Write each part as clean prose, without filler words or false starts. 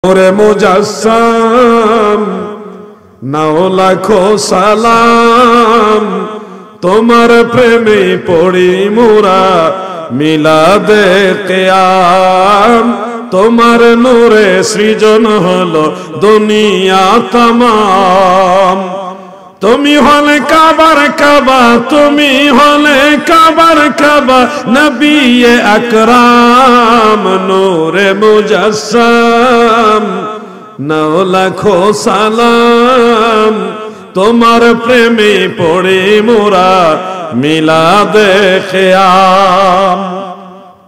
ওরে মুজাসসাম নাও লাখো সালাম, তোমার প্রেমে পড়ি মোরা মিলাদে কিয়াম। তোমার নূরে সৃজন হলো দুনিয়া তামাম। তুমি হলে কাবার কাবা, তুমি হলে কাবার কাবা, নবী আকরাম নূরে মুজাসসাম নাও লাখো সালাম, তোমার প্রেমে পড়ে মোরা মিলাদে কিয়াম।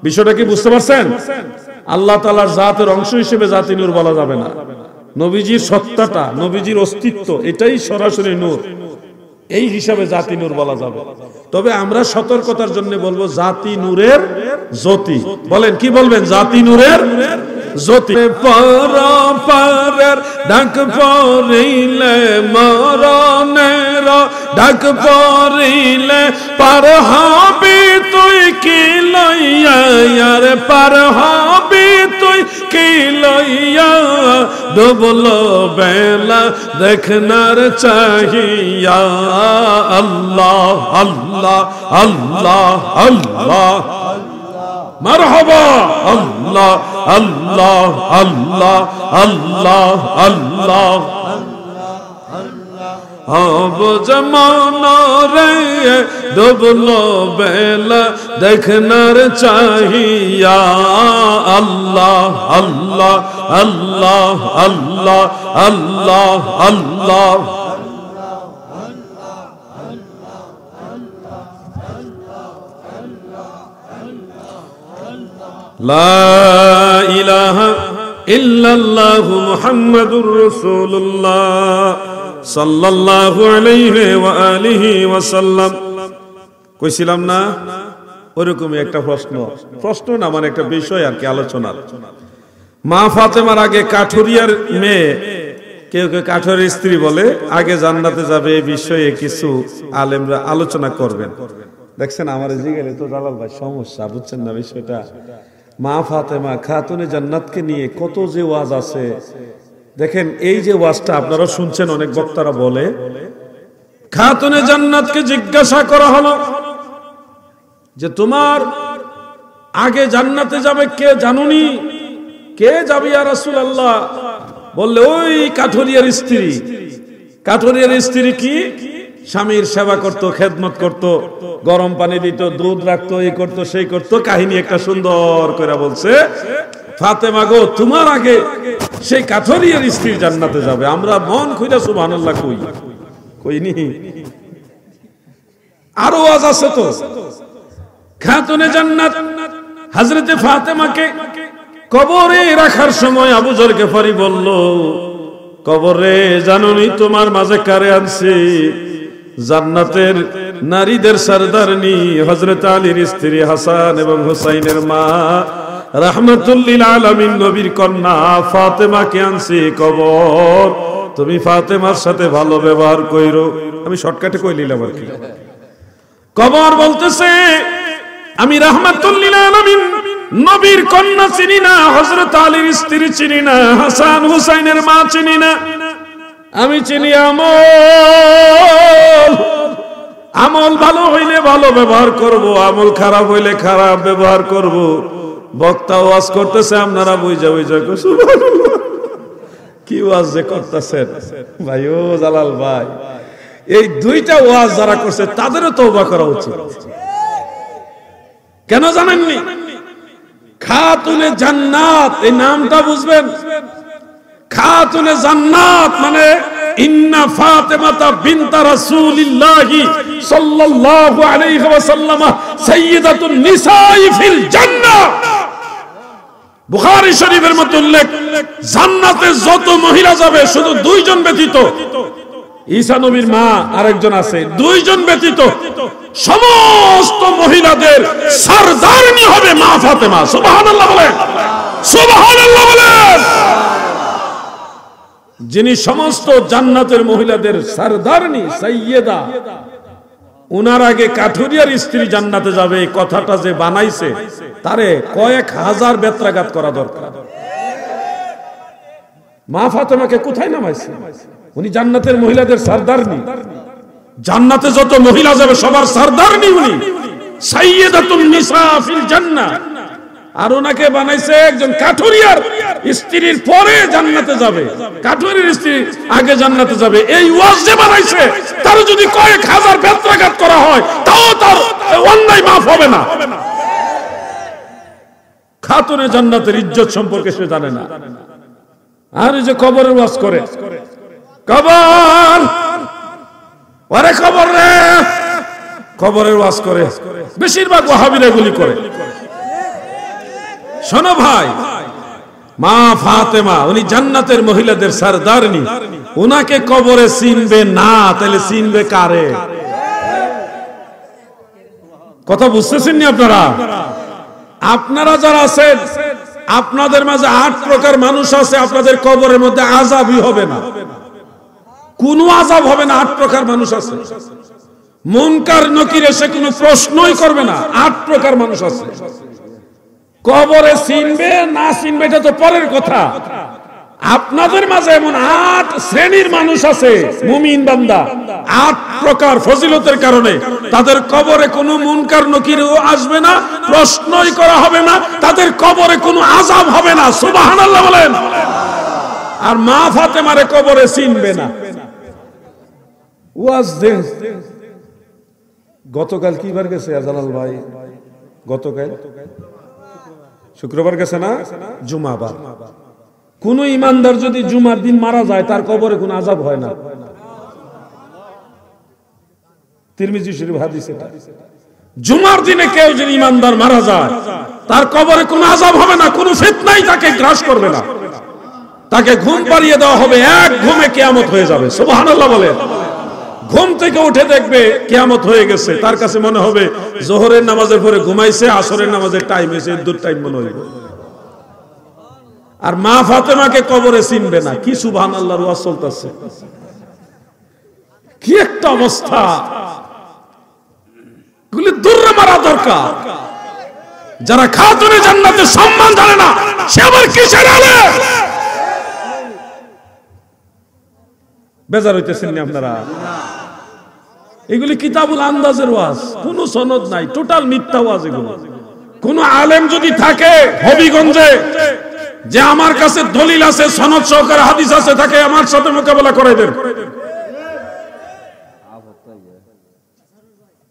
বিষয়টা কি বুঝতে পারছেন? আল্লাহ তাআলার জাতের অংশ হিসেবে জাতি নূর বলা যাবে না। নবীজির সত্তাটা, নবীজির অস্তিত্ব, এটাই সরাসরি নূর, এই হিসাবে জাতি নূর বলা যাবে। তবে আমরা সতর্কতার জন্য বলবো জাতি নূরের জ্যোতি। বলেন, কি বলবেন? জাতি নূরের জ্যোতি। পরের ডাক পড়িলে মরণের ডাক পড়িলে পার হবি তুই কি লইয়া, আরে পার হবি তুই কি লইয়া, ডুবল বেলা দেখনার চাহিয়া। আল্লাহ আল্লাহ আল্লাহ আল্লাহ মারহাবা, আল্লাহ আল্লাহ আল্লাহ আল্লাহ আল্লাহ। হব জমানা রে ডুবল বেলা দেখনার চাহিয়া। আল্লাহ আল্লাহ আল্লাহ আল্লাহ আল্লাহ আল্লাহ। লা ইলাহা ইল্লাল্লাহু মুহাম্মাদুর রাসূলুল্লাহ সাল্লাল্লাহু আলাইহি ওয়া আলিহি ওয়াসাল্লাম। কইছিলাম না ওরকমই একটা প্রশ্ন না, মানে একটা বিষয় আর কি, আলোচনার। মা ফাতেমার আগে কাঠুরিয়ার মেয়ে, কেউ কেউ কাঠুরিয়ার স্ত্রী বলে, আগে জান্নাতে যাবে, এই বিষয়ে কিছু আলেমরা আলোচনা করবেন। দেখছেন আমার জিগেলে তো জালাল ভাই সমস্যা, বুঝছেন না বিষয়টা? মা ফাতেমা খাতুনে জান্নাতকে নিয়ে কত যে ওয়াজ আছে। দেখেন, এই যে ওয়াজটা আপনারা শুনছেন, অনেক বক্তারা বলে খাতুনে জান্নাতকে জিজ্ঞাসা করা হলো যে তোমার আগে জান্নাতে যাবে কে জানুনি? কে যাবে ইয়া রাসূলুল্লাহ? বললে ওই কাঠুরিয়ার স্ত্রী। কাঠুরিয়ার স্ত্রী কি? স্বামীর সেবা করত, খেদমত করত, গরম পানি দিত, দুধ রাখতো, এই করতো সেই করতো। কাহিনী একটা সুন্দর করে বলছে, ফাতেমা গো তোমার আগে সেই কাঠুরিয়ার স্ত্রী জান্নাতে যাবে। আমরা মন খুইলা সুবহানাল্লাহ কই, কইনি? আরো ওয়াজ আছে তো। খাতুনে জান্নাত হযরতে ফাতেমাকে কবরে রাখার সময় আবু যর গফারি বলল, কবরে জানুনি তোমার মাঝে কারে আনছি? জান্নাতের নারীদের সরদারনি হযরত আলীর স্ত্রী হাসান এবং হুসাইনের মা রাহমাতুল লিল আলামিন নবীর কন্যা ফাতেমাকে আনছি কবর। তুমি ফাতেমার সাথে ভালো ব্যবহার কইরো। আমি শর্টকাটে কই নিলাম আর কি। কবর বলতেছে আমি রাহমাতুল লিল আলামিন নবীর কন্যা চিনি না, হযরত আলীর স্ত্রী চিনি না, হাসান হুসাইনের মা চিনি না। আমি চিনি আমল। আমল ভালো হইলে ভালো ব্যবহার করব, আমল খারাপ হইলে খারাপ ব্যবহার করব। বক্তা ওয়াজ করতেছে, আপনারা বুঝা বুঝা সুবহানাল্লাহ কি ওয়াজ যে করতেছেন ভাই। ও জালাল ভাই, এই দুইটা ওয়াজ যারা করছে তাদেরও তওবা করা উচিত। কেন জানেননি? খাতুনে জান্নাত এই নামটা বুঝবেন। খাতুনে জান্নাত মানে ইন্না ফাতেমাতা বিনতা রাসূলিল্লাহি সাল্লাল্লাহু আলাইহি ওয়াসাল্লাম সাইয়্যিদাতুন নিসাই ফিল জান্নাহ। বুখারী শরীফের মধ্যে উল্লেখ, জান্নাতে যত মহিলা যাবে শুধু দুইজন ব্যতীত, ঈসা নবীর মা আরেকজন আছে, দুইজন ব্যতীত সমস্ত মহিলাদের সরদারনি হবে মা ফাতেমা। সুবহানাল্লাহ বলেন, সুবহানাল্লাহ বলেন। যিনি সমস্ত জান্নাতের মহিলাদের সরদারনি, সাইয়্যিদা, উনার আগে কাঠুরিয়ার স্ত্রী জান্নাতে যাবে, এই কথাটা যে বানাইছে তারে কয়েক হাজার বেত্রাঘাত করা দরকার। মা ফাতেমাকে কোথায় নামাইছে? উনি জান্নাতের মহিলাদের সরদারনি, জান্নাতে যত মহিলা যাবে সবার সরদারনি উনি, সাইয়্যিদাতুন নিসা ফিল জান্নাহ। আর ওনাকে বানাইছে একজন কাঠুরিয়ার স্ত্রীর পরে জান্নাতে যাবে, কাঠুরিয়ার স্ত্রী আগে জান্নাতে যাবে। এই ওয়াজ যে বানাইছে তার যদি কয়েক হাজার বেত্রাঘাত করা হয় তাও তার অন্যায় মাফ হবে না। খাতুনে জান্নাতের ইজ্জত সম্পর্কে সে জানে না। আর এই যে কবরের ওয়াজ করে, কবর ওরে কবর রে, কবরের ওয়াজ করে, বেশিরভাগ ওয়াহাবীরা এগুলি করে। শোনো ভাই, মা ফাতেমা উনি জান্নাতের মহিলাদের সরদারনি, উনাকে কবরে চিনবে না, তাহলে চিনবে কারে? কথা বুঝতেছেন নি আপনারা? আপনারা যারা আছেন, আপনাদের মাঝে 8 প্রকার মানুষ আছে, আপনাদের কবরের মধ্যে আযাবই হবে না, কোনো আযাব হবে না। 8 প্রকার মানুষ আছে, মুনকার নকির এসে কোনো প্রশ্নই করবে না। 8 প্রকার মানুষ আছে। কবরে চিনবে না চিনবে এটা তো পরের কথা। আপনাদের মাঝে এমন 8 শ্রেণীর মানুষ আছে, মুমিন বান্দা, 8 প্রকার ফজিলতের কারণে তাদের কবরে কোনো মুনকার নকিরও আসবে না, প্রশ্নই করা হবে না, তাদের কবরে কোনো আযাব হবে না। সুবহানাল্লাহ বলেন। আর মা ফাতেমারে কবরে চিনবে না। ওয়াজ দেন। গতকাল কি বার গেছে জালাল ভাই? গতকাল শুক্রবার গেছে না? জুমাবার। কোন ইমানদার যদি জুমার দিন মারা যায় তার কবরে কোনো আযাব হয় না। তিরমিজি শরীফ হাদিস এটা। জুমার দিনে কেউ যদি ইমানদার মারা যায় তার কবরে কোনো আযাব হবে না, কোনো ফিতনাই তাকে গ্রাস করবে না, তাকে ঘুম পাড়িয়ে দেওয়া হবে, এক ঘুমে কিয়ামত হয়ে যাবে। সুবহানাল্লাহ বলেন। ঘুম থেকে উঠে দেখবে কিয়ামত হয়ে গেছে, তার কাছে মনে হবে জোহরের নামাজের পরে ঘুমাইছে, আসরের নামাজের টাইম হয়েছে, দুটো টাইম মনে হইবে। আর মা ফাতেমাকে কবরে চিনবে না। কি সুবহানাল্লাহর ওয়াজ চলতেছে, কি একটা অবস্থা! এগুলি দূরে মারা দরকার। যারা খাতুনে জান্নাতের সম্মান জানে না সে আবার কিসের আলেম? বেজার হইতেছেন না আপনারা? এগুলি কিতাবুল আন্দাজের ওয়াজ, কোন সনদ নাই, টোটাল মিথ্যা ওয়াজ এগুলো। কোন আলেম যদি থাকে হবিগঞ্জে যে আমার কাছে দলিল আছে, সনদ সহকারে হাদিস আছে, তাকে আমার সাথে মোকাবেলা করাই দেন।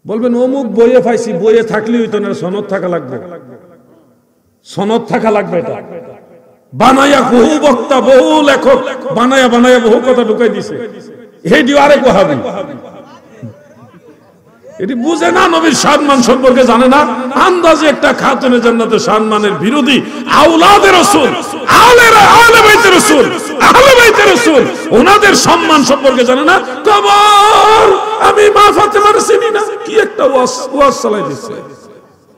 বলবেন অমুক বইয়ে পাইছি, বইয়ে থাকলেই হইতো না, সনদ থাকা লাগবে, সনদ থাকা লাগবে। এটা বানায়া বহু বক্তা, বহু লেখক বানায়া বানায়া বহু কথা ঢুকাই দিছে। হেডিও আরেক ওয়াহাবী, এটি বুঝে না, নবীর সম্মান সম্পর্কে জানে না, আন্দাজে একটা খাতুনে জান্নাতের সম্মানের বিরোধী আওলাদে রাসূল, আহলে বাইতের রাসূল, আহলে বাইতের রাসূল, ওনাদের সম্মান সম্পর্কে জানে না। কবর আমি মা ফাতেমার চিনি না, কি একটা ওয়াজ চালাই দিচ্ছে।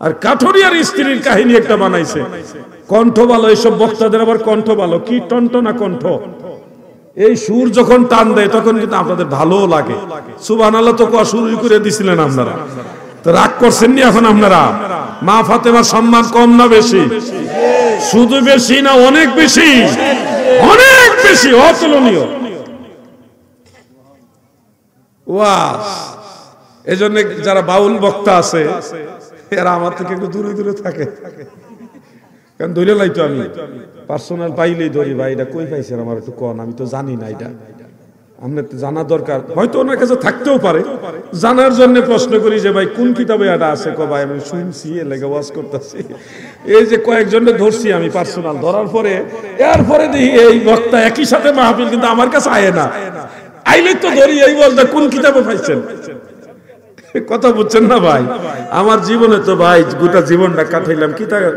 আর কাঠুরিয়ার স্ত্রীর কাহিনী একটা বানাইছে। কণ্ঠ ভালো, এইসব বক্তাদের আবার কণ্ঠ ভালো, কি টনটনা কণ্ঠ। এই সুর যখন টান দেয় তখন কিন্তু আপনাদের ভালো লাগে। সুবহানাল্লাহ তো কোয়া শুরু করে দিছিলেন আপনারা, তো রাগ করছেন নি এখন আপনারা? মা ফাতেমার সম্মান কম না বেশি? শুধু বেশি না, অনেক বেশি, অনেক বেশি, অতুলনীয় ওয়াজ। এজন্য যারা বাউল বক্তা আছে এরা আমার থেকে একটু দূরে দূরে থাকে, কারণ ধরে লাইতো আমি পার্সোনাল পাইলেই ধরি, ভাই এটা কই পাইছেন আমার একটু কন, আমি তো জানি না, এটা আপনার তো জানা দরকার। হয়তো ওনার কাছে থাকতেও পারে, জানার জন্য প্রশ্ন করি যে ভাই কোন কিতাবে এটা আছে? কো ভাই আমি শুনছি, এর লেগে ওয়াজ করতেছি। এই যে কয়েকজনে ধরছি আমি পার্সোনাল, ধরার পরে এরপরে দেখি এই বক্তা একই সাথে মাহফিল, কিন্তু আমার কাছে আয় না, আইলে তো ধরি এই বলতে কোন কিতাবে পাইছেন। কথা বুঝছেন না ভাই? আমার জীবনে তো ভাই গোটা জীবনটা কাটাইলাম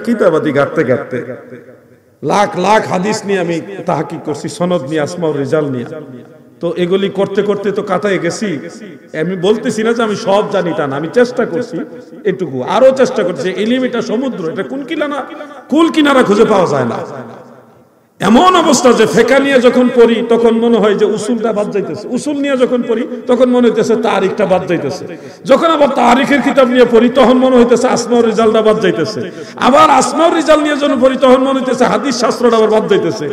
কিতাবাদি ঘাটতে ঘাটতে, লাখ লাখ হাদিস নিয়ে আমি তাহকিক করছি, সনদ নিয়ে, আসমাউর রিজাল নিয়ে। তো এগুলি করতে করতে তো কাটায় গেছি। আমি বলতেছি না যে আমি সব জানি তা না, আমি চেষ্টা করছি এটুকু, আরো চেষ্টা করছি। ইলম এটা সমুদ্র, এটা কুল কিনারা খুঁজে পাওয়া যায় না। এমন অবস্থা যে ফিকহ নিয়ে যখন পড়ি তখন মনে হয় যে উসুলটা বাদ যাইতেছে, উসুল নিয়ে যখন পড়ি তখন মনে হইতেছে তারিখটা বাদ যাইতেছে, যখন আবার তারিখের কিতাব নিয়ে পড়ি তখন মনে হইতেছে আসমাউর রিজালটা বাদ যাইতেছে, আবার আসমাউর রিজাল নিয়ে যখন পড়ি তখন মনে হইতেছে হাদিস শাস্ত্রটা আবার বাদ যাইতেছে,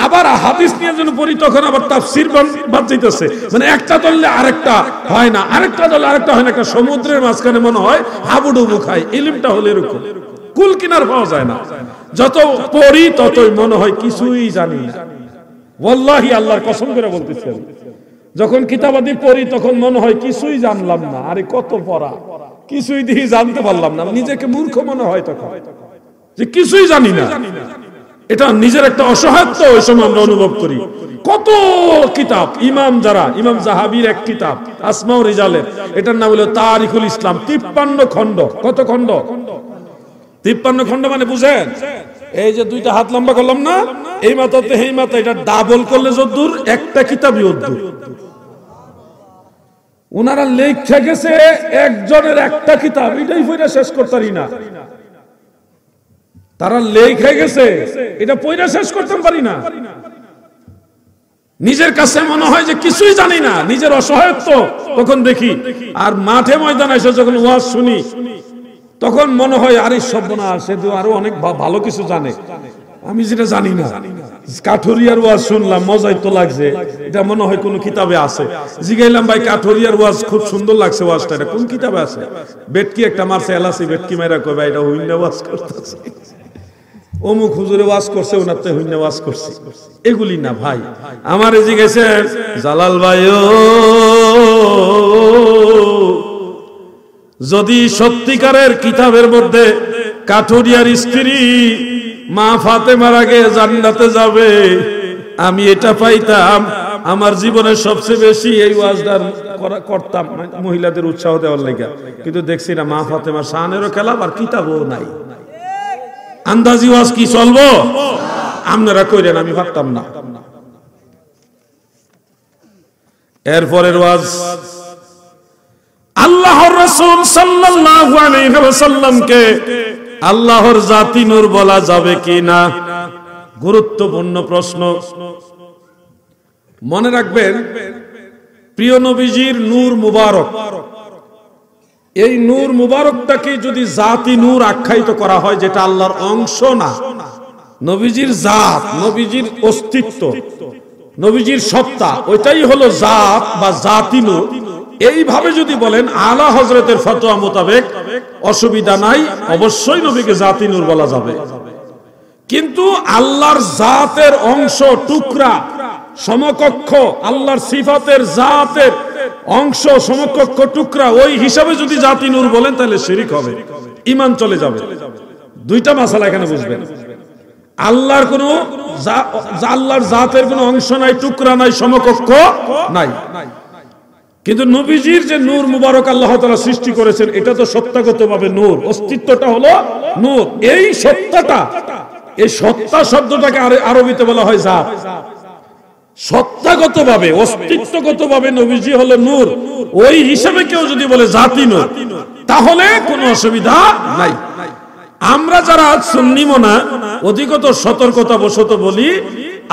আবার হাদিস নিয়ে যখন পড়ি তখন আবার তাফসীর বাদ যাইতেছে। মানে একটা দলে আরেকটা হয় না, আরেকটা দলে আরেকটা হয় না, একটা সমুদ্রের মাঝখানে মনে হয় হাবুডুবু খায়। ইলমটা হলো এরকম, কুল কিনার পাওয়া যায় না। যত পড়ি ততই মনে হয় কিছুই জানি না। ওয়াল্লাহি আল্লাহর কসম করে বলতেছি, যখন কিতাবাদি পড়ি তখন মনে হয় কিছুই জানলাম না। আরে কত পড়া, কিছুই দিয়ে জানতে পারলাম না, নিজেকে মূর্খ মনে হয় তখন যে কিছুই জানি না। এটা নিজের একটা অসহায়ত্ব ওই সময় আমরা অনুভব করি। কত কিতাব, ইমাম জাহাবির এক কিতাব আসমাউ রিজালের, এটার নাম হলো তারিখুল ইসলাম, 53 খণ্ড। কত খণ্ড? 53 খণ্ড। মানে বুঝেন, এই যে দুইটা হাত লম্বা করলাম না, এই মাথাতে এই মাথা, এটা ডাবল করলে যদ্দূর একটা কিতাবই অদ্দূর। ওনারা লেখা গেছে একজনের একটা কিতাব, এটাই পড়া শেষ করতারি না। তারা লেখা গেছে, এটা পড়া শেষ করতে পারি না। নিজের কাছে মনে হয় যে কিছুই জানি না, নিজের অসহায়ত্ব তখন দেখি। আর মাঠে ময়দানে এসে যখন ওয়াজ শুনি তখন মনে হয় আরে সর্বনাশ, সে তো আরো অনেক ভালো কিছু জানে, আমি যেটা জানি না। কাঠুরিয়ার ওয়াজ শুনলাম, মজাই তো লাগছে, এটা মনে হয় কোন কিতাবে আছে। জিগাইলাম, ভাই কাঠুরিয়ার ওয়াজ খুব সুন্দর লাগছে, ওয়াজটা এটা কোন কিতাবে আছে? বেটকি একটা মারছে, এলাসি বেটকি মাইরা কই ভাই এটা হুইন্না ওয়াজ করতেছে, অমুক হুজুরে ওয়াজ করছে, ওনাতে হুইন্না ওয়াজ করছে। এগুলি না ভাই। আমার জিজ্ঞেস জালাল ভাই, যদি সত্যিকারের কিতাবের মধ্যে কাঠুরিয়ার স্ত্রী মা ফাতেমার আগে জান্নাতে যাবে, আমি এটা পাইতাম, আমার জীবনের সবচেয়ে বেশি এই ওয়াজটা করতাম মহিলাদের উৎসাহ দেওয়ার লাগা। কিন্তু দেখছি না, মা ফাতেমার শানেরও খেলাম আর কিতাবও নাই। আন্দাজি ওয়াজ কি চলবো? আপনারা কইরেন, আমি ভাবতাম না। এরপরের ওয়াজ, আল্লাহর রাসূল সাল্লাল্লাহু আলাইহি ওয়াসাল্লামকে আল্লাহর জাতি নূর বলা যাবে কি না? গুরুত্বপূর্ণ প্রশ্ন। মনে রাখবেন, প্রিয় নবীজির নূর মুবারক, এই নূর মুবারকটাকে যদি জাতি নূর আখ্যায়িত করা হয়, যেটা আল্লাহর অংশ না, নবীজির জাত, নবীজির অস্তিত্ব, নবীজির সত্তা, ওইটাই হলো জাত বা জাতি নূর, এইভাবে যদি বলেন আলা হযরতের ফতোয়া মোতাবেক অসুবিধা নাই, অবশ্যই নবীকে জাতি নূর বলা যাবে। কিন্তু আল্লাহর জাতের অংশ, টুকরা, সমকক্ষ, আল্লাহর সিফাতের জাতের অংশ, সমকক্ষ, টুকরা, ওই হিসাবে যদি জাতি নূর বলেন তাহলে শিরক হবে, ঈমান চলে যাবে। দুইটা মাসালা এখানে বুঝবেন। আল্লাহর কোনো আল্লাহর জাতের কোনো অংশ নাই, টুকরা নাই, সমকক্ষ নাই। কিন্তু নবীজির যে নূর মুবারক আল্লাহ তাআলা সৃষ্টি করেছেন, এটা তো সত্তাগতভাবে নূর, অস্তিত্বটা হলো নূর। এই সত্তাটা, এই সত্তা শব্দটাকে আরবিতে বলা হয় জাত। সত্তাগতভাবে, অস্তিত্বগতভাবে নবীজি হলো নূর। ওই হিসাবে কেউ যদি বলে জাতি নূর, তাহলে কোনো অসুবিধা নাই। আমরা যারা সুন্নি মোনা অধিকত সতর্কতা বশত বলি,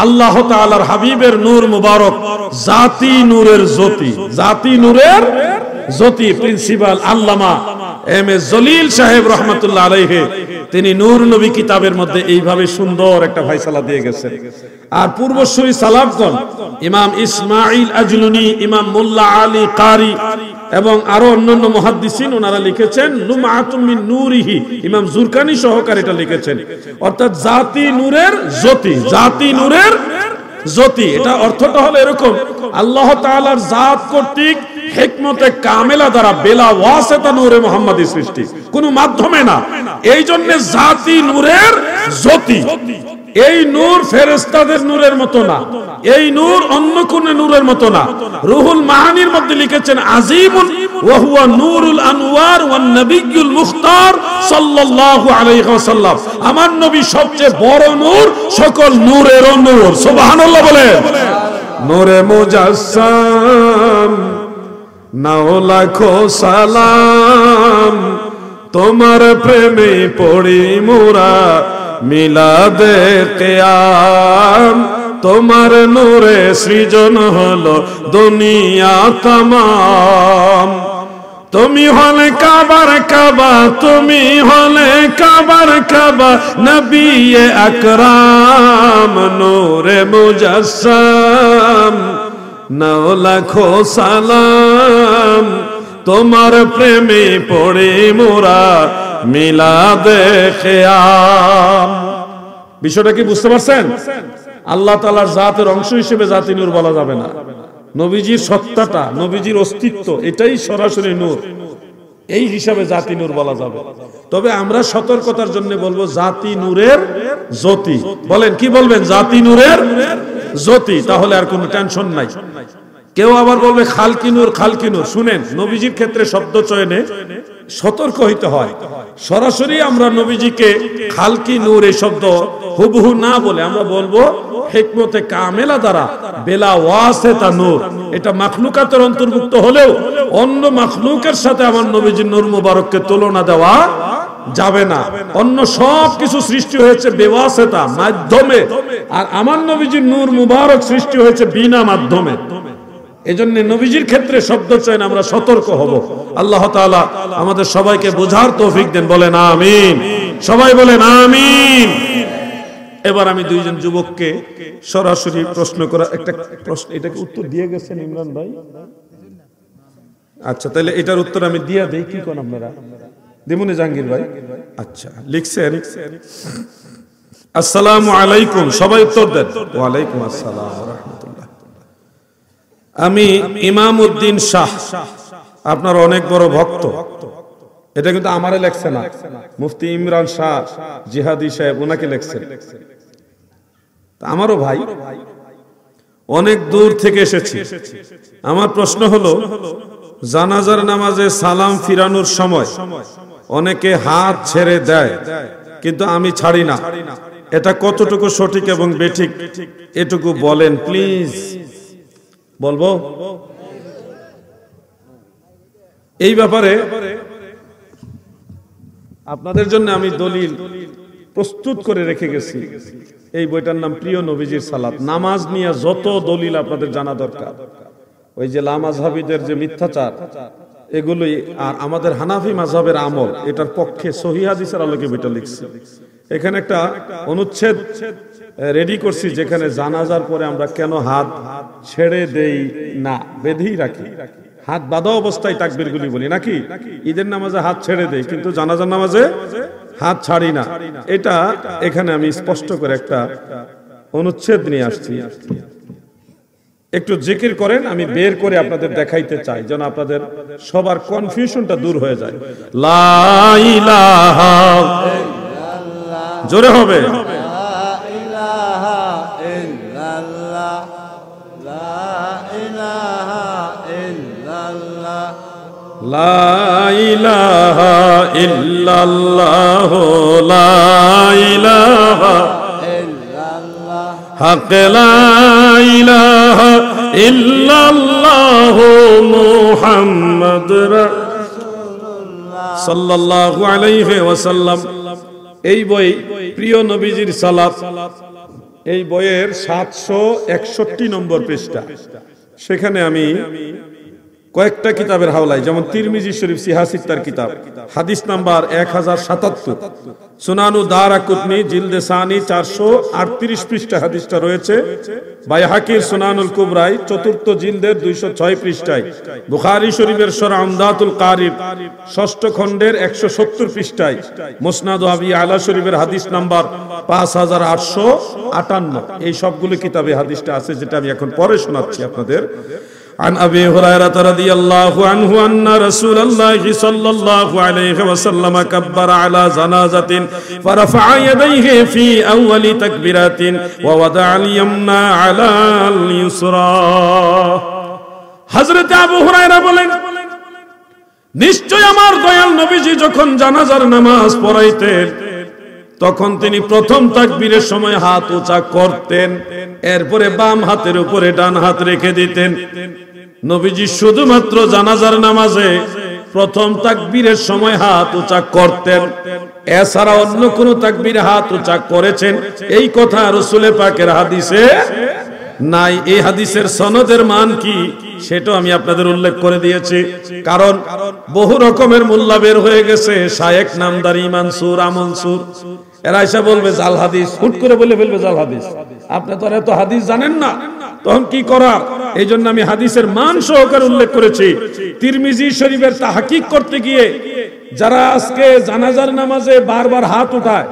আল্লাহ তাআলার হাবিবের নূর মুবারক জাতি নূরের জ্যোতি, জাতি নূরের জ্যোতি। Principal Allama M A Jalil সাহেব রহমাতুল্লাহ আলাইহি তিনি নূর নবী কিতাবের মধ্যে এইভাবে সুন্দর একটা ফয়সালা দিয়ে গেছেন। আর পূর্বসূরি সালাফগণ, ইমাম ইসমাঈল আজলুনি, ইমাম মোল্লা আলী কারি এবং আরো অন্যান্য মুহাদ্দিসিন, ওনারা লিখেছেন লুমআতুম মিন নূরিহি, ইমাম জুরকানি সহকারে এটা লিখেছেন। অর্থাৎ জাতি নূরের জ্যোতি, জাতি নূরের জ্যোতি। এটা অর্থটা হলো এরকম, আল্লাহ তাআলার জাত কর্তৃক হিকমতে কামেলা দ্বারা বেলা ওয়াসিতা নূরে মুহাম্মাদি সৃষ্টি, কোনো মাধ্যমে না। এই জন্য জাতি নূরের জ্যোতি। এই নূর ফেরেশতাদের নূরের মতো না, এই নূর অন্য কোন নূরের মতো না। রুহুল মাআনির মধ্যে লিখেছেন আজিবুন ওয়া হুয়া নূরুল আনওয়ার ওয়ান নবিয়্যুল মুখতার সাল্লাল্লাহু আলাইহি ওয়াসাল্লাম। আমার নবী সবচেয়ে বড় নূর, সকল নূরেরও নূর। সুবহানাল্লাহ বলেন। নূরে মুজাসসাম নাও লাখো সালাম, তোমার প্রেমে পড়ি মোরা মিলাদে কিয়াম তোমার নূরে সৃজন হলো দুনিয়া তামাম তুমি হলে কাবার কাবা তুমি হলে কাবার কাবা নবী আকরাম নূরে মুজাসসাম নাও লাখো সালাম তোমার প্রেমে পড়ে মোরা মিলাদে কিয়াম। বিষয়টা কি বুঝতে পারছেন? আল্লাহ তাআলার জাতের অংশ হিসেবে জাতি নূর বলা যাবে না, নবীজির সত্তাটা নবীজির অস্তিত্ব এটাই সরাসরি নূর, এই হিসাবে জাতি নূর বলা যাবে। তবে আমরা সতর্কতার জন্য বলবো জাতি নূরের জ্যোতি। বলেন কি বলবেন? জাতি নূরের জ্যোতি, তাহলে আর কোনো টেনশন নাই। কেউ আবার বলবে খালকি নূর, খালকি নূর। শুনেন, নবীজির ক্ষেত্রে শব্দ চয়নে সতর্ক হইতে হয়। সরাসরি আমরা নবীজিকে খালকি নূর এই শব্দ হুবহু না বলে আমরা বলবো হিকমতে কামেলা দ্বারা বেলা ওয়াসিতা নূর। এটা মাখলুকাতের অন্তর্ভুক্ত হলেও অন্য মাখলুকের সাথে আমার নবীজির নূর মুবারককে তুলনা দেওয়া যাবে না। অন্য সব কিছু সৃষ্টি হয়েছে বেওয়াসিতা মাধ্যমে, আর আমার নবীজির নূর মুবারক সৃষ্টি হয়েছে বিনা মাধ্যমে। এজন্য নবীজির ক্ষেত্রে শব্দ চয়ন আমরা সতর্ক হব। আল্লাহ তাআলা আমাদের সবাইকে বোঝার তৌফিক দেন। বলেন আমিন, সবাই বলেন আমিন। এবার আমি দুইজন যুবককে সরাসরি প্রশ্ন করা একটা প্রশ্ন, এটাকে উত্তর দিয়ে গেছেন ইমরান ভাই? আচ্ছা, তাহলে এটার উত্তর আমি দিয়ে দেই, কি কোন আপনারা দিমুনে জাহাঙ্গীর ভাই? আচ্ছা, লিখছেন আসসালামু আলাইকুম, সবাই উত্তর দেন। ওয়া আলাইকুম আসসালাম ওয়া রাহমাতুল্লাহ। আমি ইমাম উদ্দিন শাহ, আপনার অনেক বড় ভক্ত। এটা কিন্তু আমারে লেখছে না, মুফতি ইমরান শাহ জিহাদি সাহেব ওনাকে লেখছেন। আমারও ভাই, অনেক দূর থেকে এসেছি। আমার প্রশ্ন হলো, জানাজার নামাজে সালাম ফিরানোর সময় অনেকে হাত ছেড়ে দেয়, কিন্তু আমি ছাড়ি না। এটা কতটুকু সঠিক এবং বেঠিক এটুকু বলেন প্লিজ। বলবো এই ব্যাপারে আপনাদের জন্য আমি দলিল প্রস্তুত করে রেখে গেছি। এই বইটার নাম প্রিয় নবীজির সালাত। নামাজ নিয়ে যত দলিল আপনাদের জানা দরকার, ওই যে লামাযহাবীদের যে মিথ্যাচার এগুলোই, আর আমাদের হানাফি মাযহাবের আমল, এটার পক্ষে সহিহ হাদিসের আলোকে বইটা লিখছি। এখানে একটা অনুচ্ছেদ রেডি করছি যেখানে জানাজার পরে আমরা কেন হাত ছেড়ে দেই না, বেঁধেই রাখি। হাত বাঁধা অবস্থায় তাকবীরগুলি বলি নাকি, ঈদের নামাজে হাত ছেড়ে দেই কিন্তু জানাজার নামাজে হাত ছাড়ি না। এটা এখানে আমি স্পষ্ট করে একটা অনুচ্ছেদ নিয়ে আসছি। একটু জিকির করেন, আমি বের করে আপনাদের দেখাইতে চাই যেন আপনাদের সবার কনফিউশনটা দূর হয়ে যায়। লা ইলাহা ইল্লাল্লাহ, জোরে হবে। লা ইলাহা ইল্লাল্লাহ, লা ইলাহা ইল্লাল্লাহ, লা ইলাহা ইল্লাল্লাহ, লা ইলাহা ইল্লাল্লাহ, হক লা ইলাহা ইল্লাল্লাহ, মুহাম্মদ রাসূলুল্লাহ সাল্লাল্লাহু আলাইহি ওয়াসাল্লাম। এই বই প্রিয় নবীজির সালাত, এই বইয়ের 761 নম্বর পৃষ্ঠা। সেখানে আমি কয়েকটা কিতাবের হাওলায়, যেমন তিরমিজি শরীফ সিহাসিত্তার কিতাব, হাদিস নাম্বার 1077, সুনানু দারাকুতনি জিলদে সানি 438 পৃষ্ঠা হাদিসটা রয়েছে, বাইহাকির সুনানুল কুবরায় 4th জিলদের 206 পৃষ্ঠায়, বুখারী শরীফের শরহ উমদাতুল কারির 6ষ্ঠ খণ্ডের 170 পৃষ্ঠায়, মুসনাদ আবি আলা শরীফের হাদিস নাম্বার 5858। এই সবগুলো কিতাবে হাদিসটা আছে, যেটা আমি এখন পরে শোনাচ্ছি আপনাদের। عن أبي هريرة رضي الله عنه أن رسول الله صلى الله عليه وسلم كبر على جنازة فرفع يديه في أول تكبيرات ووضع اليمنى على اليسرى। হযরত আবু হুরায়রা বলেন, নিশ্চয় আমার দয়াল নবীজি যখন জানাজার নামাজ পড়াইতেন তখন তিনি প্রথম তাকবীরের সময় হাত উঁচা করতেন, এরপরে বাম হাতের উপরে ডান হাত রেখে দিতেন। নবীজি শুধুমাত্র জানাজার নামাজে প্রথম তাকবীরের সময় হাত উঁচা করতেন, এছাড়া অন্য কোন তাকবীরে হাত উঁচা করেছেন এই কথা রাসূল পাকের হাদিসে নাই। এই হাদিসের সনদের মান কি সেটাও আমি আপনাদের উল্লেখ করে দিয়েছি, কারণ বহু রকমের মোল্লা বের হয়ে গেছে, শায়েখ নামদারি, মানসুর, আমনসুর, এরা এসে বলবে জাল হাদিস, হুট করে বলে ফেলবে জাল হাদিস। আপনি তো এত হাদিস জানেন না, তখন কি করার? এই জন্য আমি হাদিসের মান সহকারে উল্লেখ করেছি। তিরমিজি শরীফের তাহকিক করতে গিয়ে যারা আজকে জানাজার নামাজে বারবার হাত উঠায়,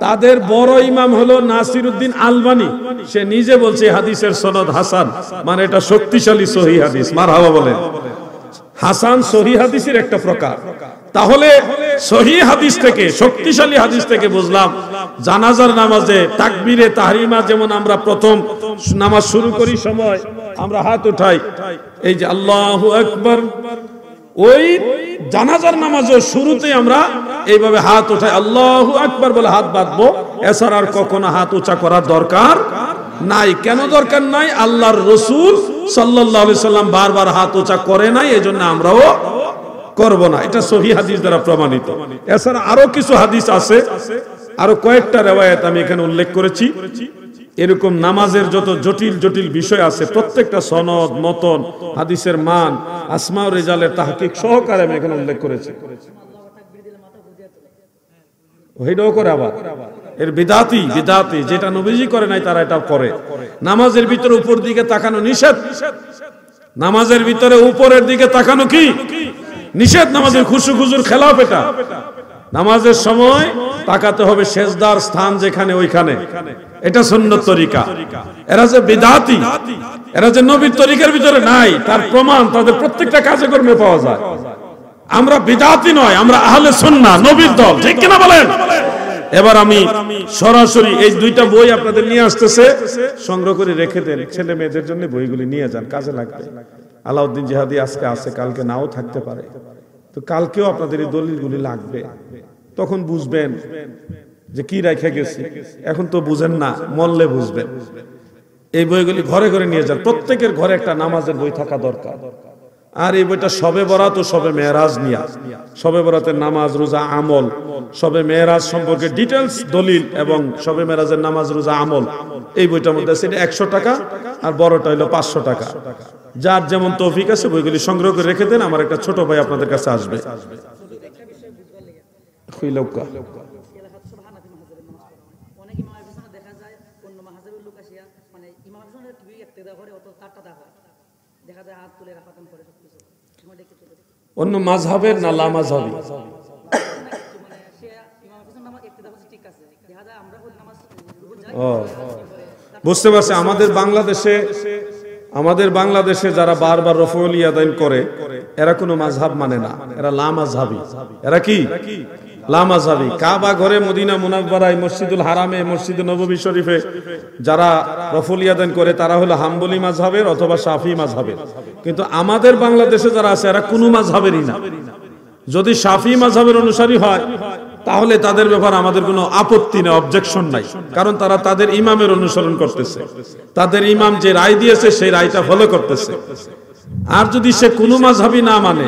তাদের বড় ইমাম হলো নাসিরউদ্দিন আলবানী। সে নিজে বলছে হাদিসের সনদ হাসান, মানে এটা শক্তিশালী সহিহ হাদিস। মারহাবা বলেন। হাসান সহিহ হাদিসের একটা প্রকার। তাহলে সহিহ হাদিস থেকে, শক্তিশালী হাদিস থেকে বুঝলাম জানাজার নামাজে তাকবীরে তাহরিমা, যেমন আমরা প্রথম নামাজ শুরু করি সময় আমরা হাত উঠাই, এই যে আল্লাহু আকবার, ওই জানাজার নামাজের শুরুতে আমরা এইভাবে হাত উঠাই, আল্লাহু আকবার বলে হাত বাঁধবো। এছাড়া আর কখনো হাত উঁচা করার দরকার নাই। কেন দরকার নাই? আল্লাহর রাসূল সাল্লাল্লাহু আলাইহি সাল্লাম বারবার হাত উঁচা করে নাই, এজন্য আমরাও করব না। এটা সহিহ হাদিস দ্বারা প্রমাণিত। এছাড়া আরো কিছু হাদিস আছে, আরো কয়েকটা riwayat আমি এখানে উল্লেখ করেছি। এরকম নামাজের যত জটিল জটিল বিষয় আছে, প্রত্যেকটা সনদ, মতন, হাদিসের মান, আসমা ও রিজালের তাহকিক সহকারে আমি এখানে উল্লেখ করেছি। ওইটাও করে আবার এর বিদাতি, যেটা নবীজি করে নাই তারা এটা করে। নামাজের ভিতরে উপর দিকে তাকানো নিষেধ, নামাজের ভিতরে উপরের দিকে তাকানো কি নিষেধ, নামাজের খুশু খুজুর খেলাফ এটা। নামাজের সময় তাকাতে হবে সেজদার স্থান যেখানে ওইখানে, এটা সুন্নত তরিকা। এরা যে বিদাতি, এরা যে নবীর তরিকার ভিতরে নাই, তার প্রমাণ তাদের প্রত্যেকটা কাজে কর্মে পাওয়া যায়। আমরা বিদাতি নয়, আমরা আহলে সুন্নাহ, নবীর দল, ঠিক কিনা বলেন? এবার আমি সরাসরি এই দুইটা বই আপনাদের নিয়ে আসতেছে, সংগ্রহ করে রেখে দেন, ছেলে মেয়েদের জন্য বইগুলি নিয়ে যান, কাজে লাগবে। আলাউদ্দিন জিহাদি আজকে আছে, কালকে নাও থাকতে পারে, তো কালকেও আপনাদের এই দলিলগুলি লাগবে। তখন বুঝবেন যে কি রেখে গেছি, এখন তো বুঝেন না, মরলে বুঝবেন। এই বইগুলি ঘরে ঘরে নিয়ে যান, প্রত্যেকের ঘরে একটা নামাজের বই থাকা দরকার। আর এই বইটা শবে বরাত ও শবে মেরাজ নিয়া, শবে বরাতের নামাজ, রোজা, আমল, শবে মেরাজ সম্পর্কে ডিটেলস দলিল এবং শবে মেরাজের নামাজ, রোজা, আমল, এই বইটার মধ্যে আছে। এটা 100 টাকা, আর বড়টা হলো 500 টাকা। যার যেমন তৌফিক আছে বইগুলি সংগ্রহ করে রেখে দেন। আমার একটা ছোট ভাই আপনাদের কাছে আসবে। অন্য মাযহাবের না লা মাযহাবি? বুঝতে পারছি। আমাদের বাংলাদেশে যারা বারবার রফউল ইয়াদাইন করে, এরা কোনো মাযহাব মানে না, এরা লা মাযহাবি। এরা কি লা মাযহাবি। কাবা ঘরে, মদিনা মুনাওয়ারায়, মসজিদুল হারামে, মসজিদ নববী শরীফে যারা রফউল ইয়াদাইন করে তারা হলো হাম্বলি মাযহাবের অথবা শাফি মাযহাবের। কিন্তু আমাদের বাংলাদেশে যারা আছে এরা কোনো মাযহাবেরই না। যদি শাফি মাযহাবের অনুসারী হয় তাহলে তাদের ব্যাপারে আমাদের কোনো আপত্তি নেই, অবজেকশন নাই, কারণ তারা তাদের ইমামের অনুসরণ করতেছে, তাদের ইমাম যে রায় দিয়েছে সেই রায়টা ফলো করতেছে। আর যদি সে কোনো মাযহাবী না মানে,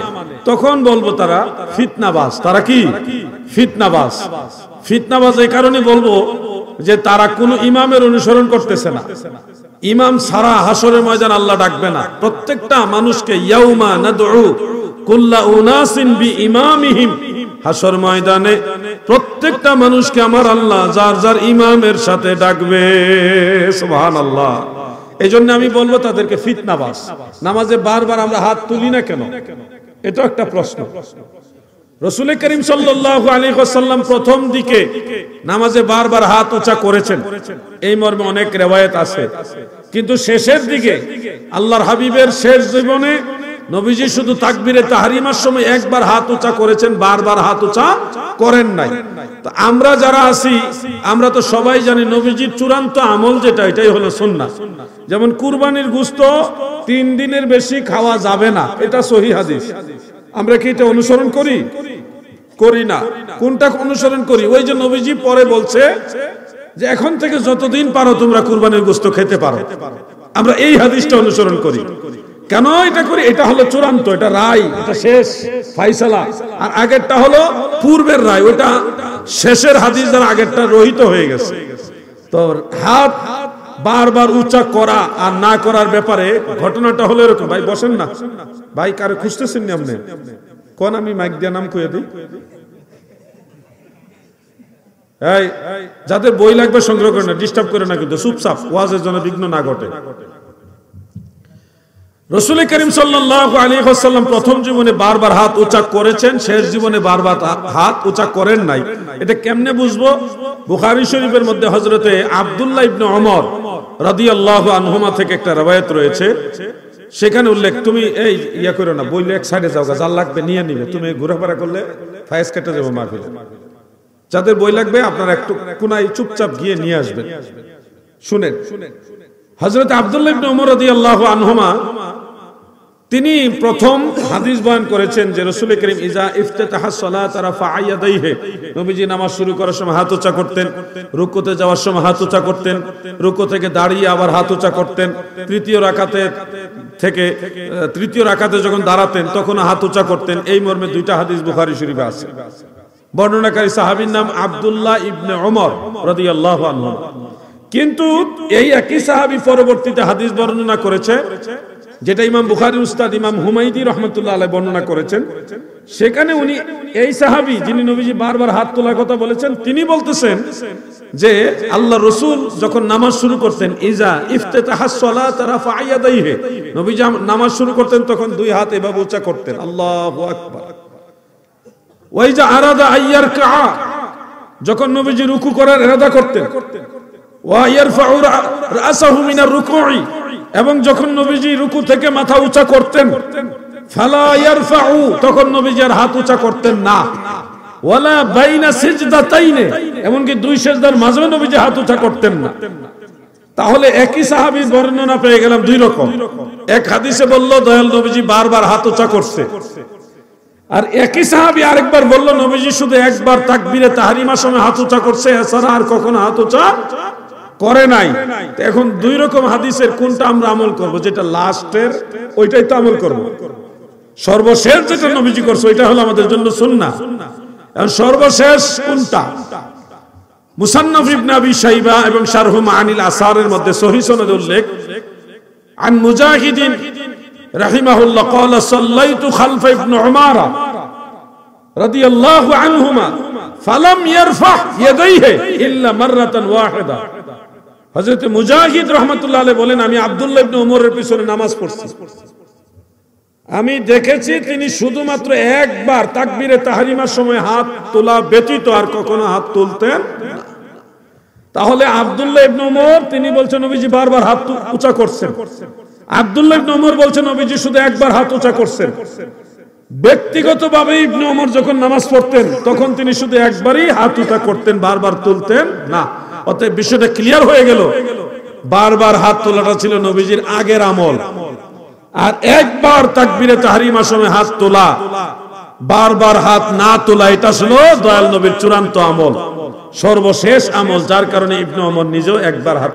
তখন বলবো তারা ফিতনাবাজ। তারা কি ফিতনাবাজ? ফিতনাবাজ এই কারণে বলবো যে তারা কোনো ইমামের অনুসরণ করতেছে না। ইমাম ছাড়া হাসরের ময়দান আল্লাহ ডাকবে না। প্রত্যেকটা মানুষকে ইয়াউমা নাদউ কুল্লা উনাসিন বিইমামিহিম, হাসর ময়দানে প্রত্যেকটা মানুষকে আমার আল্লাহ যার যার ইমামের সাথে ডাকবে। সুবহানাল্লাহ। এইজন্য আমি বলবো তাদেরকে ফিতনাবাজ। নামাজে বারবার আমরা হাত তুলি না কেন, এটা একটা প্রশ্ন। রাসূল করিম সাল্লাল্লাহু আলাইহি ওয়াসাল্লাম প্রথম দিকে নামাজে বারবার হাত উঁচা করেছেন, এই মর্মে অনেক riwayat আছে। কিন্তু শেষের দিকে আল্লাহর হাবিবের শেষ জীবনে নবীজি শুধু তাকবীরে তাহরিমার সময় একবার হাত উঁচা করেছেন, বারবার হাত উঁচা করেন নাই। তো আমরা যারা আছি আমরা তো সবাই জানি নবীজির চূড়ান্ত আমল যেটা, এটাই হলো সুন্নাহ। যেমন কুরবানির গোশত 3 দিনের বেশি খাওয়া যাবে না, এটা সহিহ হাদিস। আমরা কি এটা অনুসরণ করি? করি না। কোনটা অনুসরণ করি? ওই যে নবীজি পরে বলছে যে এখন থেকে যতদিন পারো তোমরা কুরবানির গোশত খেতে পারো, আমরা এই হাদিসটা অনুসরণ করি। কেন এটা করি? এটা হলো চূড়ান্ত, এটা রায়, এটা শেষ ফাইসালা। আর আগেরটা হলো পূর্বের রায়, ওটা শেষের হাদিস দ্বারা আগেরটা রহিত হয়ে গেছে। তো হাত বারবার উঁচা করা আর না করার ব্যাপারে ঘটনাটা হলো এরকম। ভাই বসেন না ভাই, কারে খুঁজতেছেন নি আপনি? কোন আমি মাইক দিয়ে নাম কইয়া দিই। এই যাদের বই লাগবে সংগ্রহ করে না, ডিস্টার্ব করে না কিন্তু, চুপচাপ, ওয়াজের জন্য বিঘ্ন না ঘটে। রাসূল করিম সাল্লাল্লাহু আলাইহি ওয়াসাল্লাম প্রথম জীবনে বারবার হাত উঁচা করেছেন, শেষ জীবনে বারবার হাত উঁচা করেন নাই। এটা কেমনে বুঝবো? বুখারী শরীফের মধ্যে হযরতে আব্দুল্লাহ ইবনে ওমর রাদিয়াল্লাহু আনহুমা থেকে একটা রওয়ায়াত রয়েছে, সেখানে উল্লেখ, তুমি এই ইয়া করো না, বইলে এক সাইডে যাও, যার লাগবে নিয়ে নিবে, তুমি ঘোরাফেরা করলে ফায়েজ কেটে যাবে মাহফিলে। যাদের বই লাগবে আপনারা একটু কোনায় চুপচাপ গিয়ে নিয়ে আসবেন। শুনেন, হযরত আব্দুল্লাহ ইবনে ওমর রাদিয়াল্লাহু আনহুমা তিনি প্রথম হাদিস বয়ান করেছেন যে রাসূল করিম ইজা ইফতাতাহা সালাতা রাফা ইয়াদাইহি, নবীজি নামাজ শুরু করার সময় হাত উঁচা করতেন, রুকুতে যাওয়ার সময় হাত উঁচা করতেন, রুকু থেকে দাঁড়িয়ে আবার হাত উঁচা করতেন, তৃতীয় রাকাতে যখন দাঁড়াতেন তখন হাত উঁচা করতেন। এই মর্মে দুইটা হাদিস বুখারী শরীফে আছে। বর্ণনাকারী সাহাবীর নাম আব্দুল্লাহ ইবনে ওমর রাদিয়াল্লাহু আনহু। কিন্তু এই একই সাহাবী পরবর্তীতে হাদিস বর্ণনা করেছে, যেটা ইমাম বুখারীর উস্তাদ ইমাম হুমায়দি রাহমাতুল্লাহ আলাইহি বর্ণনা করেছেন। সেখানে উনি, এই সাহাবী যিনি নবীজি বারবার হাত তোলার কথা বলেছেন, তিনি বলতেছেন যে আল্লাহ রাসূল যখন নামাজ শুরু করতেন, ইজা ইফতাতাহাস সালাত রাফা ইয়াদাইহি, নবীজি নামাজ শুরু করতেন তখন দুই হাত এভাবে উঁচা করতেন, আল্লাহু আকবার। ওয়াইজা আরাদা আইয়ারকা, যখন নবীজি রুকু করার ইরাদা করতেন, ওয়া ইয়ারফাউ রাসাহু মিনার রুকুই, এবং যখন নবীজি রুকু থেকে মাথা উঁচা করতেন, ফালা ইয়ারফাউ, তখন নবীজি আর হাত উঁচা করতেন না, ওয়ালা বাইনা সিজদাতাইনে, এমনকি দুই সিজদার মাঝে নবীজি হাত উঁচা করতেন না। তাহলে একই সাহাবীর বর্ণনা পেয়ে গেলাম দুই রকম। এক হাদিসে বলল দয়াল নবীজি বারবার হাত উঁচা করছে, আর একই সাহাবী আরেকবার বলল নবীজি শুধু একবার তাকবীরে তাহরিমার সময় হাত উঁচা করছে, এছাড়া আর কখনো হাত উঁচা করে নাই। এখন দুই রকম হাদিসের কোনটা আমরা আমল করব? যেটা লাস্টের ওইটাই তো আমল করব। সর্বশেষ যেটা নবীজি করছে ওইটা হলো আমাদের জন্য সুন্নাহ। এখন সর্বশেষ কোনটা? মুসান্নাফ ইবনে আবি শাইবা এবং শারহু মাআনিল আসারের মধ্যে সহিহ সনদে উল্লেখ, আন মুজাহিদিন রাহিমাহুল্লাহ ক্বালা সাল্লাইতু খালফা ইবনে উমারা রাদিয়াল্লাহু আনহুমা ফালাম ইয়ারফা ইয়াদাইহি ইল্লা মাররাতান ওয়াহিদা। হযরত মুজাহিদ রাহমাতুল্লাহ আলাইহি বলেন, আমি আব্দুল্লাহ ইবনে ওমরের পিছনে নামাজ পড়ছি, আমি দেখেছি তিনি শুধুমাত্র একবার তাকবীরে তাহরিমার সময় হাত তোলা ব্যতীত আর কখনো হাত তুলতেন না। তাহলে আব্দুল্লাহ ইবনে ওমর তিনি বলছেন নবীজি বারবার হাত উঁচা করছেন, আব্দুল্লাহ ইবনে ওমর বলছেন নবীজি শুধু একবার হাত উঁচা করছেন। ব্যক্তিগতভাবে ইবনে ওমর যখন নামাজ পড়তেন তখন তিনি শুধু একবারই হাত উঁচা করতেন, বারবার তুলতেন না। অতএব বিষয়টা ক্লিয়ার হয়ে গেল, বারবার হাত তোলাটা ছিল নবীজির আগের আমল, আর একবার তাকবীরে তাহরিমার সময় হাত তোলা, বারবার হাত না তোলা, এটা ছিল দয়াল নবীর চূড়ান্ত আমল, সর্বশেষ আমল, যার কারণে ইবনে ওমর নিজেও একবার হাত